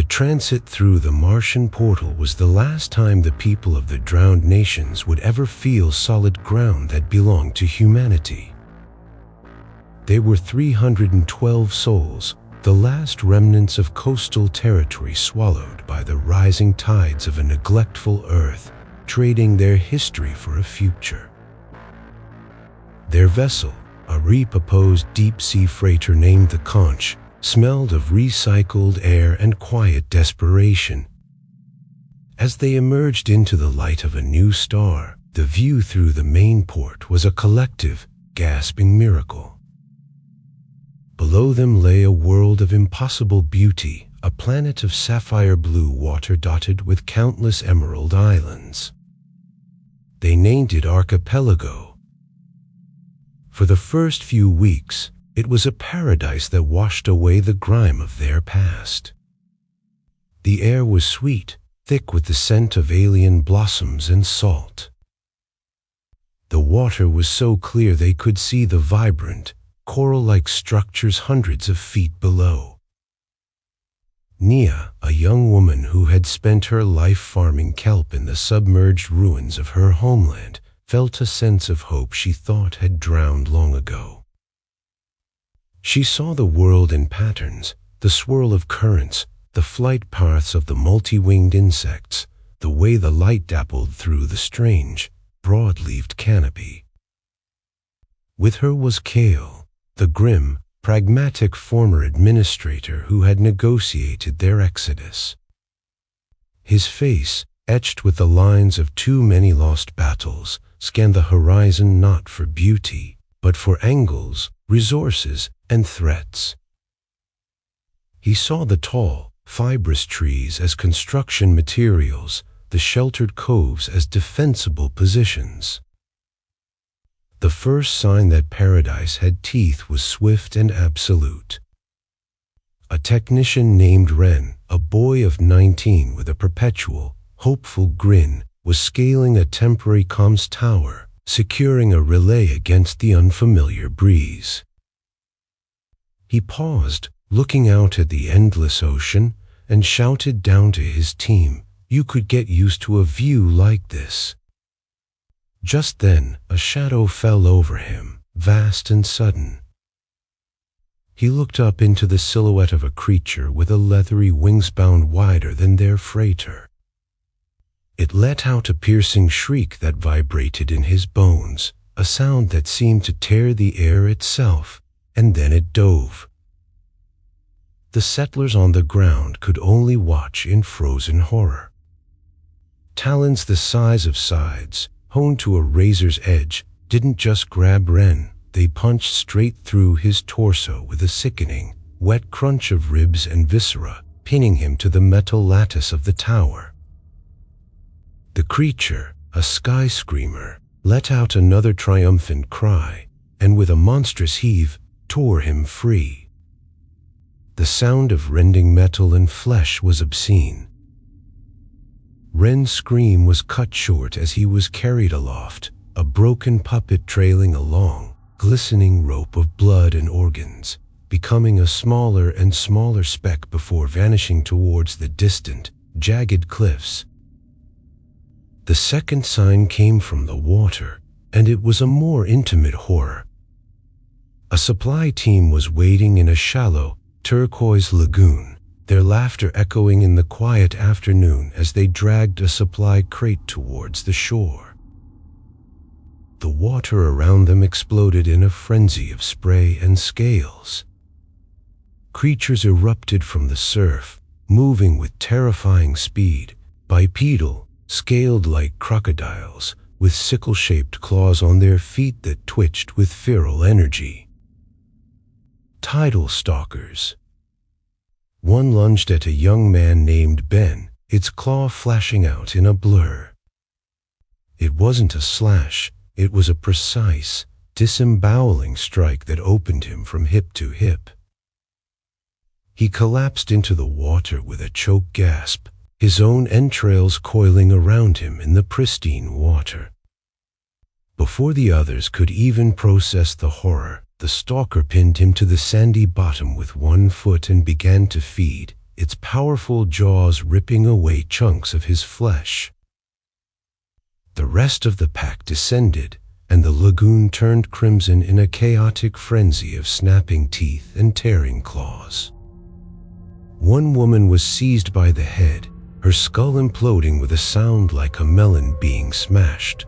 The transit through the Martian portal was the last time the people of the drowned nations would ever feel solid ground that belonged to humanity. They were 312 souls, the last remnants of coastal territory swallowed by the rising tides of a neglectful Earth, trading their history for a future. Their vessel, a repurposed deep-sea freighter named the Conch, smelled of recycled air and quiet desperation. As they emerged into the light of a new star, the view through the main port was a collective, gasping miracle. Below them lay a world of impossible beauty, a planet of sapphire blue water dotted with countless emerald islands. They named it Archipelago. For the first few weeks, it was a paradise that washed away the grime of their past. The air was sweet, thick with the scent of alien blossoms and salt. The water was so clear they could see the vibrant, coral-like structures hundreds of feet below. Nia, a young woman who had spent her life farming kelp in the submerged ruins of her homeland, felt a sense of hope she thought had drowned long ago. She saw the world in patterns, the swirl of currents, the flight paths of the multi-winged insects, the way the light dappled through the strange, broad-leaved canopy. With her was Kale, the grim, pragmatic former administrator who had negotiated their exodus. His face, etched with the lines of too many lost battles, scanned the horizon not for beauty, but for angles, resources, and threats. He saw the tall, fibrous trees as construction materials, the sheltered coves as defensible positions. The first sign that paradise had teeth was swift and absolute. A technician named Ren, a boy of 19 with a perpetual, hopeful grin, was scaling a temporary comms tower, securing a relay against the unfamiliar breeze. He paused, looking out at the endless ocean, and shouted down to his team, "You could get used to a view like this." Just then, a shadow fell over him, vast and sudden. He looked up into the silhouette of a creature with a leathery wingspan wider than their freighter. It let out a piercing shriek that vibrated in his bones, a sound that seemed to tear the air itself, and then it dove. The settlers on the ground could only watch in frozen horror. Talons the size of scythes, honed to a razor's edge, didn't just grab Ren, they punched straight through his torso with a sickening, wet crunch of ribs and viscera, pinning him to the metal lattice of the tower. The creature, a sky screamer, let out another triumphant cry, and with a monstrous heave, tore him free. The sound of rending metal and flesh was obscene. Ren's scream was cut short as he was carried aloft, a broken puppet trailing a long, glistening rope of blood and organs, becoming a smaller and smaller speck before vanishing towards the distant, jagged cliffs. The second sign came from the water, and it was a more intimate horror. A supply team was waiting in a shallow, turquoise lagoon, their laughter echoing in the quiet afternoon as they dragged a supply crate towards the shore. The water around them exploded in a frenzy of spray and scales. Creatures erupted from the surf, moving with terrifying speed, bipedal, scaled like crocodiles, with sickle-shaped claws on their feet that twitched with feral energy. Tidal stalkers. One lunged at a young man named Ben, its claw flashing out in a blur. It wasn't a slash, it was a precise, disemboweling strike that opened him from hip to hip. He collapsed into the water with a choked gasp, his own entrails coiling around him in the pristine water. Before the others could even process the horror, the stalker pinned him to the sandy bottom with one foot and began to feed, its powerful jaws ripping away chunks of his flesh. The rest of the pack descended, and the lagoon turned crimson in a chaotic frenzy of snapping teeth and tearing claws. One woman was seized by the head, her skull imploding with a sound like a melon being smashed.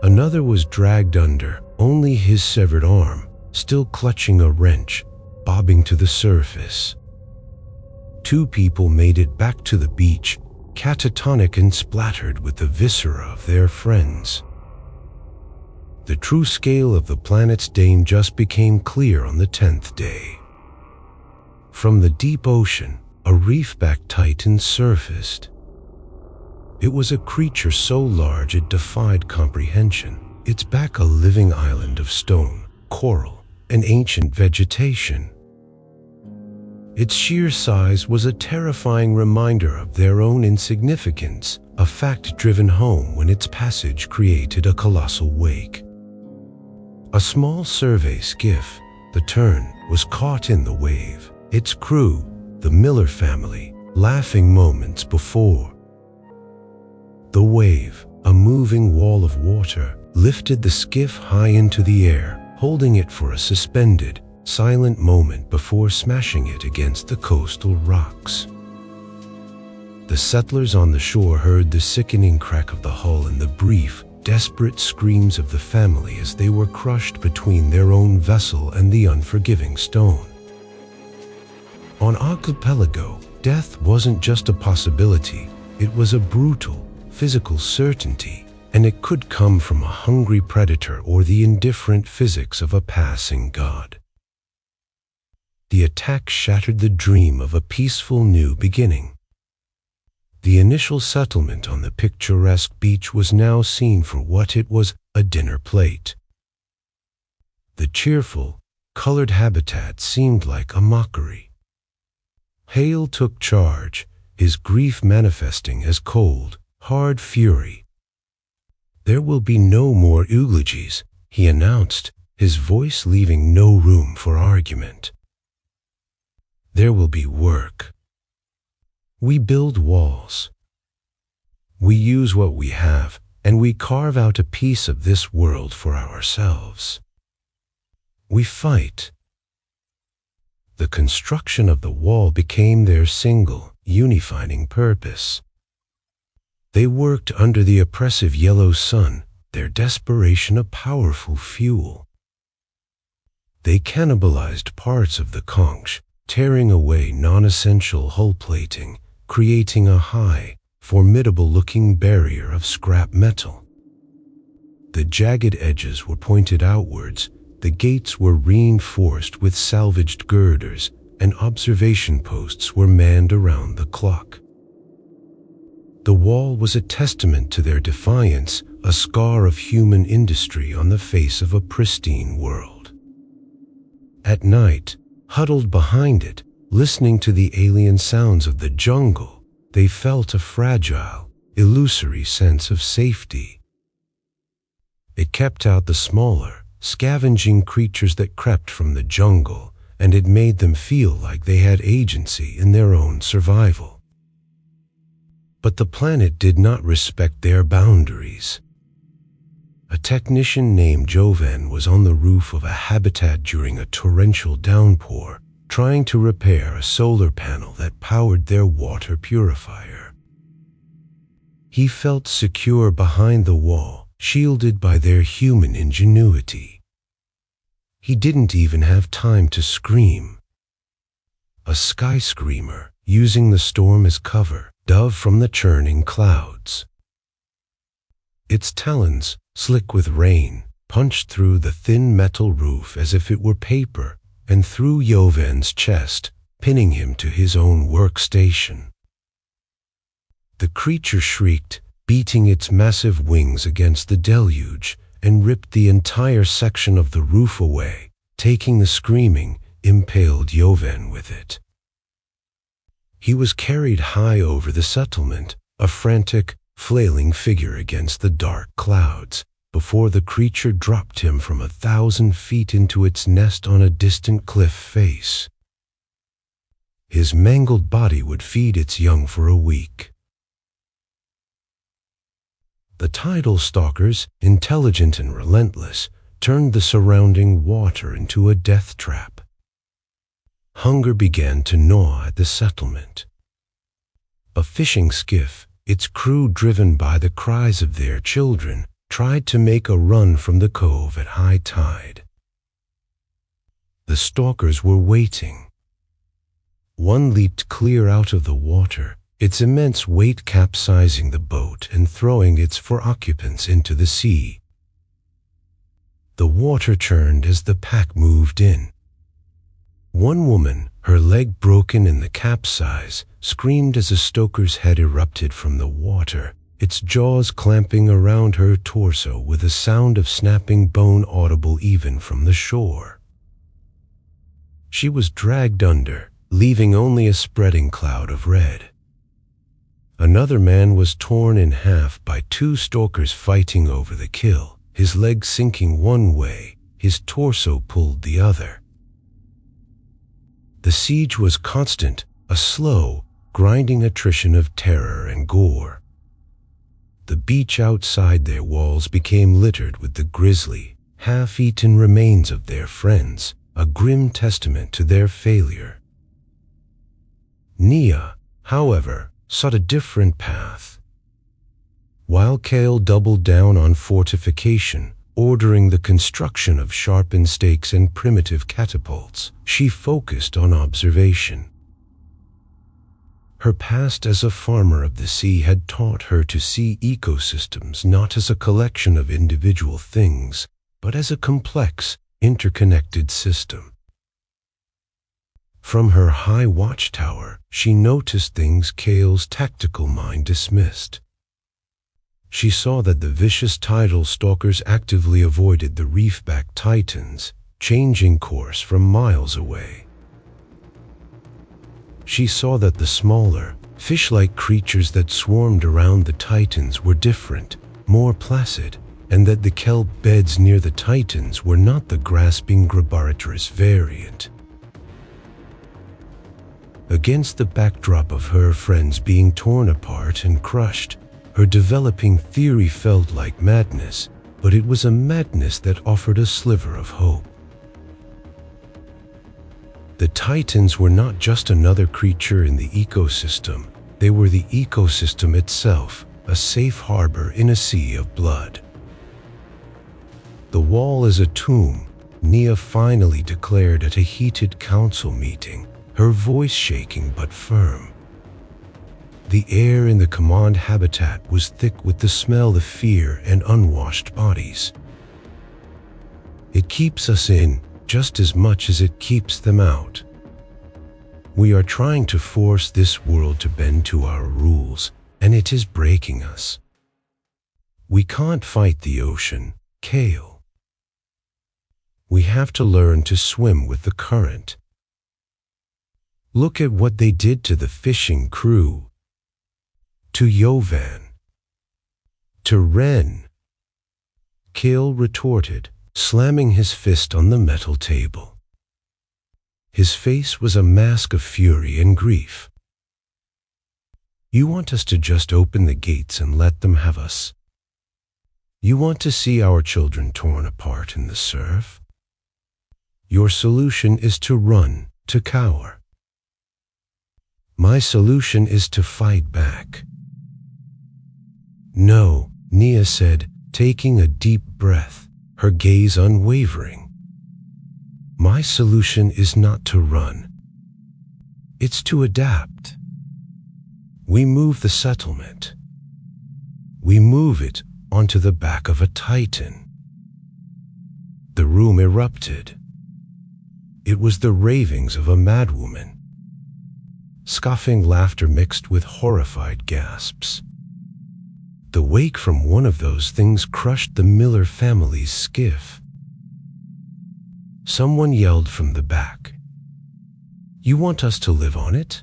Another was dragged under, only his severed arm, still clutching a wrench, bobbing to the surface. 2 people made it back to the beach, catatonic and splattered with the viscera of their friends. The true scale of the planet's doom just became clear on the 10th day. From the deep ocean, a reef-back titan surfaced. It was a creature so large it defied comprehension, its back a living island of stone, coral, and ancient vegetation. Its sheer size was a terrifying reminder of their own insignificance, a fact driven home when its passage created a colossal wake. A small survey skiff, the Tern, was caught in the wave, its crew, the Miller family, laughing moments before. The wave, a moving wall of water, lifted the skiff high into the air, holding it for a suspended, silent moment before smashing it against the coastal rocks. The settlers on the shore heard the sickening crack of the hull and the brief, desperate screams of the family as they were crushed between their own vessel and the unforgiving stone. On Archipelago, death wasn't just a possibility, it was a brutal, physical certainty, and it could come from a hungry predator or the indifferent physics of a passing god. The attack shattered the dream of a peaceful new beginning. The initial settlement on the picturesque beach was now seen for what it was, a dinner plate. The cheerful, colored habitat seemed like a mockery. Hale took charge, his grief manifesting as cold, hard fury. "There will be no more eulogies," he announced, his voice leaving no room for argument. "There will be work. We build walls. We use what we have, and we carve out a piece of this world for ourselves. We fight." The construction of the wall became their single, unifying purpose. They worked under the oppressive yellow sun, their desperation a powerful fuel. They cannibalized parts of the conch, tearing away non-essential hull plating, creating a high, formidable-looking barrier of scrap metal. The jagged edges were pointed outwards, the gates were reinforced with salvaged girders, and observation posts were manned around the clock. The wall was a testament to their defiance, a scar of human industry on the face of a pristine world. At night, huddled behind it, listening to the alien sounds of the jungle, they felt a fragile, illusory sense of safety. It kept out the smaller, scavenging creatures that crept from the jungle, and it made them feel like they had agency in their own survival. But the planet did not respect their boundaries. A technician named Jovan was on the roof of a habitat during a torrential downpour, trying to repair a solar panel that powered their water purifier. He felt secure behind the wall, shielded by their human ingenuity. He didn't even have time to scream. A sky screamer, using the storm as cover, dove from the churning clouds. Its talons, slick with rain, punched through the thin metal roof as if it were paper, and through Jovan's chest, pinning him to his own workstation. The creature shrieked, beating its massive wings against the deluge, and ripped the entire section of the roof away, taking the screaming, impaled Jovan with it. He was carried high over the settlement, a frantic, flailing figure against the dark clouds, before the creature dropped him from 1,000 feet into its nest on a distant cliff face. his mangled body would feed its young for a week. The tidal stalkers, intelligent and relentless, turned the surrounding water into a death trap. Hunger began to gnaw at the settlement. A fishing skiff, its crew driven by the cries of their children, tried to make a run from the cove at high tide. The stalkers were waiting. One leaped clear out of the water, its immense weight capsizing the boat and throwing its four occupants into the sea. The water churned as the pack moved in. One woman, her leg broken in the capsize, screamed as a stoker's head erupted from the water, its jaws clamping around her torso with a sound of snapping bone audible even from the shore. She was dragged under, leaving only a spreading cloud of red. Another man was torn in half by two stalkers fighting over the kill, his leg sinking one way, his torso pulled the other. The siege was constant, a slow, grinding attrition of terror and gore. The beach outside their walls became littered with the grisly, half-eaten remains of their friends, a grim testament to their failure. Nia, however, sought a different path. While Kale doubled down on fortification, ordering the construction of sharpened stakes and primitive catapults, she focused on observation. Her past as a farmer of the sea had taught her to see ecosystems not as a collection of individual things, but as a complex, interconnected system. From her high watchtower, she noticed things Kale's tactical mind dismissed. She saw that the vicious tidal stalkers actively avoided the reef-back titans, changing course from miles away. She saw that the smaller, fish-like creatures that swarmed around the titans were different, more placid, and that the kelp beds near the titans were not the grasping grebaritorous variant. Against the backdrop of her friends being torn apart and crushed, her developing theory felt like madness, but it was a madness that offered a sliver of hope. The titans were not just another creature in the ecosystem, they were the ecosystem itself, a safe harbor in a sea of blood. The wall is a tomb, Nia finally declared at a heated council meeting, her voice shaking but firm. The air in the command habitat was thick with the smell of fear and unwashed bodies. It keeps us in just as much as it keeps them out. We are trying to force this world to bend to our rules, and it is breaking us. We can't fight the ocean, Kale. We have to learn to swim with the current. Look at what they did to the fishing crew. To Yovan. To Ren. Kale retorted, slamming his fist on the metal table. His face was a mask of fury and grief. You want us to just open the gates and let them have us? You want to see our children torn apart in the surf? Your solution is to run, to cower. My solution is to fight back. No, Nia said, taking a deep breath, her gaze unwavering. My solution is not to run. It's to adapt. We move the settlement. We move it onto the back of a titan. The room erupted. It was the ravings of a madwoman. Scoffing laughter mixed with horrified gasps. The wake from one of those things crushed the Miller family's skiff. Someone yelled from the back. You want us to live on it?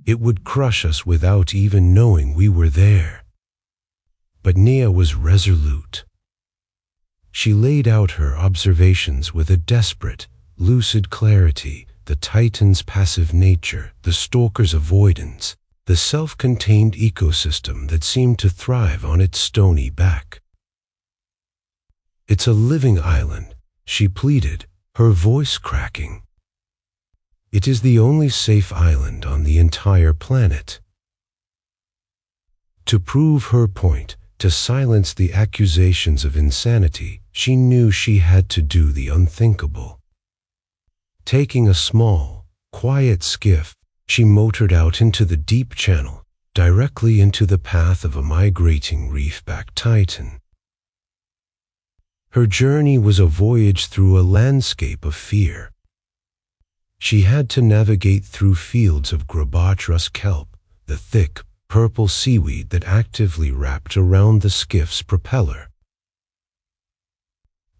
It would crush us without even knowing we were there. But Nia was resolute. She laid out her observations with a desperate, lucid clarity, the Titan's passive nature, the stalker's avoidance, the self-contained ecosystem that seemed to thrive on its stony back. "It's a living island," she pleaded, her voice cracking. "It is the only safe island on the entire planet." To prove her point, to silence the accusations of insanity, she knew she had to do the unthinkable. Taking a small, quiet skiff, she motored out into the deep channel, directly into the path of a migrating reef-back titan. Her journey was a voyage through a landscape of fear. She had to navigate through fields of grabotrus kelp, the thick, purple seaweed that actively wrapped around the skiff's propeller.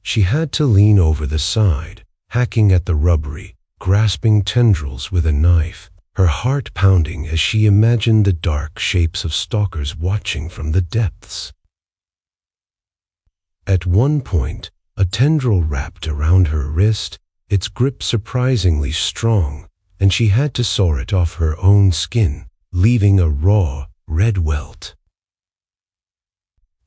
She had to lean over the side, hacking at the rubbery, grasping tendrils with a knife, her heart pounding as she imagined the dark shapes of stalkers watching from the depths. At one point, a tendril wrapped around her wrist, its grip surprisingly strong, and she had to saw it off her own skin, leaving a raw, red welt.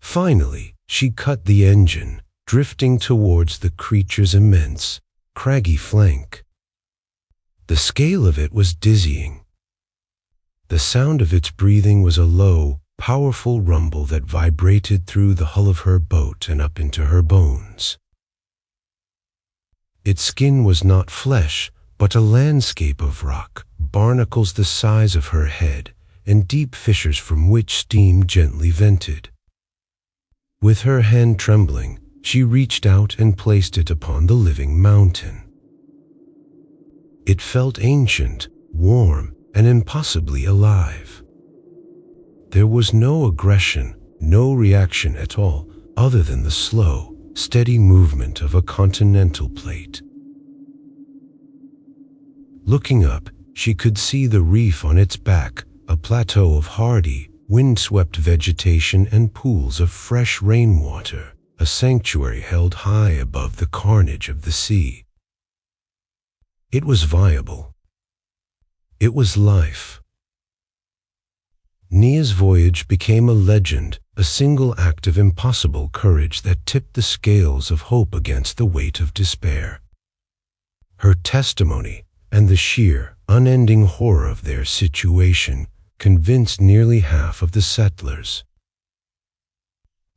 Finally, she cut the engine, drifting towards the creature's immense, craggy flank. The scale of it was dizzying. The sound of its breathing was a low, powerful rumble that vibrated through the hull of her boat and up into her bones. Its skin was not flesh, but a landscape of rock, barnacles the size of her head, and deep fissures from which steam gently vented. With her hand trembling, she reached out and placed it upon the living mountain. It felt ancient, warm, and impossibly alive. There was no aggression, no reaction at all, other than the slow, steady movement of a continental plate. Looking up, she could see the reef on its back, a plateau of hardy, wind-swept vegetation and pools of fresh rainwater, a sanctuary held high above the carnage of the sea. It was viable. It was life. Nia's voyage became a legend, a single act of impossible courage that tipped the scales of hope against the weight of despair. Her testimony, and the sheer, unending horror of their situation, convinced nearly half of the settlers.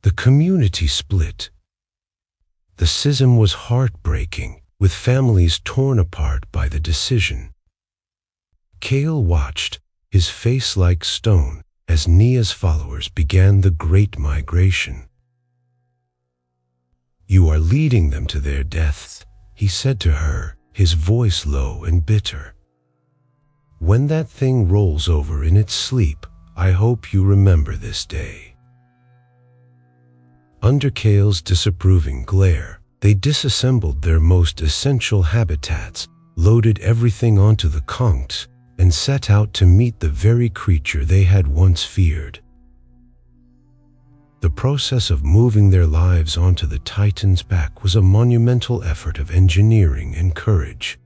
The community split. The schism was heartbreaking, with families torn apart by the decision. Kale watched, his face like stone, as Nia's followers began the Great Migration. "You are leading them to their deaths," he said to her, his voice low and bitter. "When that thing rolls over in its sleep, I hope you remember this day." Under Kale's disapproving glare, they disassembled their most essential habitats, loaded everything onto the conchs, and set out to meet the very creature they had once feared. The process of moving their lives onto the Titan's back was a monumental effort of engineering and courage.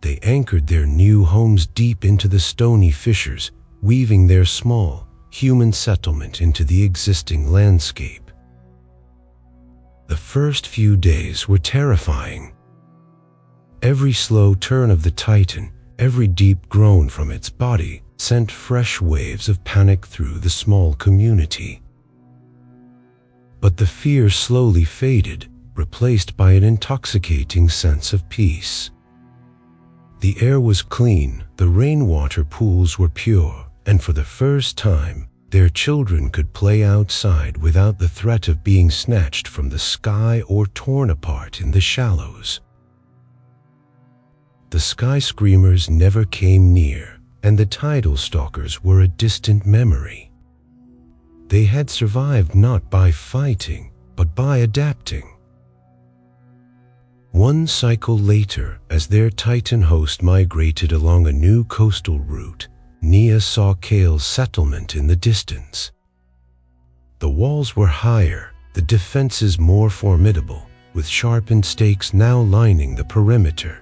They anchored their new homes deep into the stony fissures, weaving their small, human settlement into the existing landscape. The first few days were terrifying. Every slow turn of the Titan, every deep groan from its body, sent fresh waves of panic through the small community. But the fear slowly faded, replaced by an intoxicating sense of peace. The air was clean, the rainwater pools were pure, and for the first time, their children could play outside without the threat of being snatched from the sky or torn apart in the shallows. The sky screamers never came near, and the tidal stalkers were a distant memory. They had survived not by fighting, but by adapting. One cycle later, as their Titan host migrated along a new coastal route, Nia saw Kale's settlement in the distance. The walls were higher, the defenses more formidable, with sharpened stakes now lining the perimeter.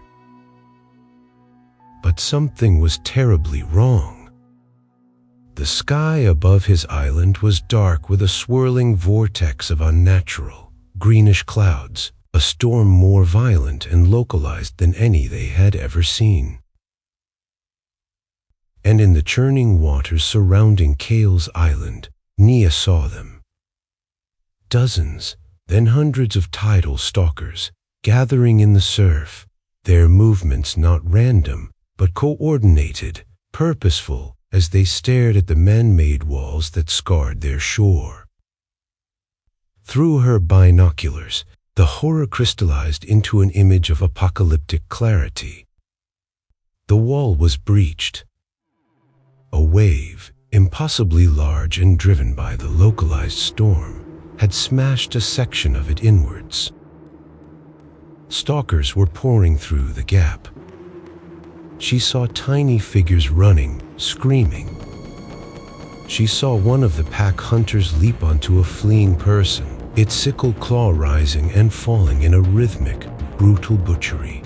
But something was terribly wrong. The sky above his island was dark with a swirling vortex of unnatural, greenish clouds, a storm more violent and localized than any they had ever seen. And in the churning waters surrounding Kale's island, Nia saw them. Dozens, then hundreds of tidal stalkers, gathering in the surf, their movements not random, but coordinated, purposeful, as they stared at the man-made walls that scarred their shore. Through her binoculars, the horror crystallized into an image of apocalyptic clarity. The wall was breached. A wave, impossibly large and driven by the localized storm, had smashed a section of it inwards. Stalkers were pouring through the gap. She saw tiny figures running, screaming. She saw one of the pack hunters leap onto a fleeing person, its sickle claw rising and falling in a rhythmic, brutal butchery.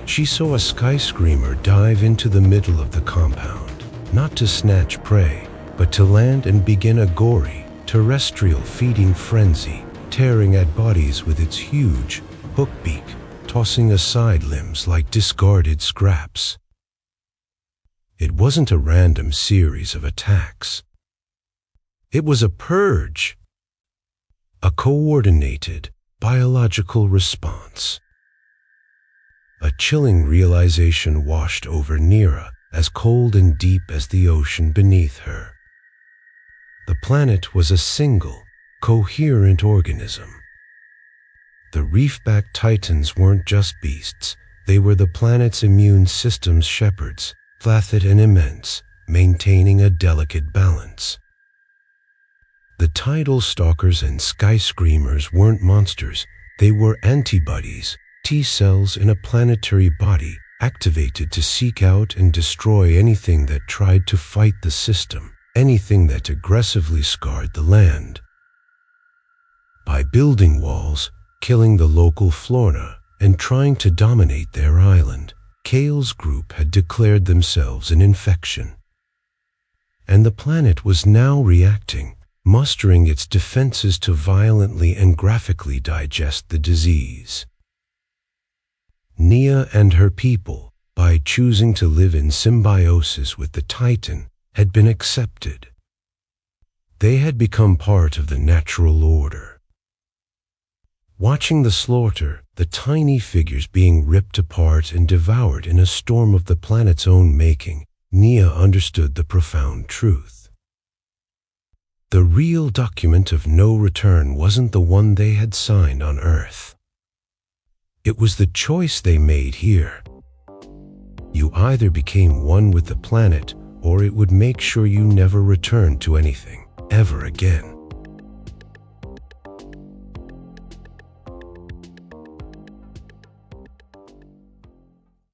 She saw a sky screamer dive into the middle of the compound, not to snatch prey, but to land and begin a gory, terrestrial feeding frenzy, tearing at bodies with its huge, hook beak, tossing aside limbs like discarded scraps. It wasn't a random series of attacks. It was a purge, a coordinated, biological response. A chilling realization washed over Nira, as cold and deep as the ocean beneath her. The planet was a single, coherent organism. The reef-backed titans weren't just beasts, they were the planet's immune system's shepherds, placid and immense, maintaining a delicate balance. The tidal stalkers and sky screamers weren't monsters, they were antibodies, T-cells in a planetary body, activated to seek out and destroy anything that tried to fight the system, anything that aggressively scarred the land. By building walls, killing the local flora, and trying to dominate their island, Kale's group had declared themselves an infection. And the planet was now reacting, mustering its defenses to violently and graphically digest the disease. Nia and her people, by choosing to live in symbiosis with the Titan, had been accepted. They had become part of the natural order. Watching the slaughter, the tiny figures being ripped apart and devoured in a storm of the planet's own making, Nia understood the profound truth. The real document of no return wasn't the one they had signed on Earth. It was the choice they made here. You either became one with the planet, or it would make sure you never returned to anything, ever again.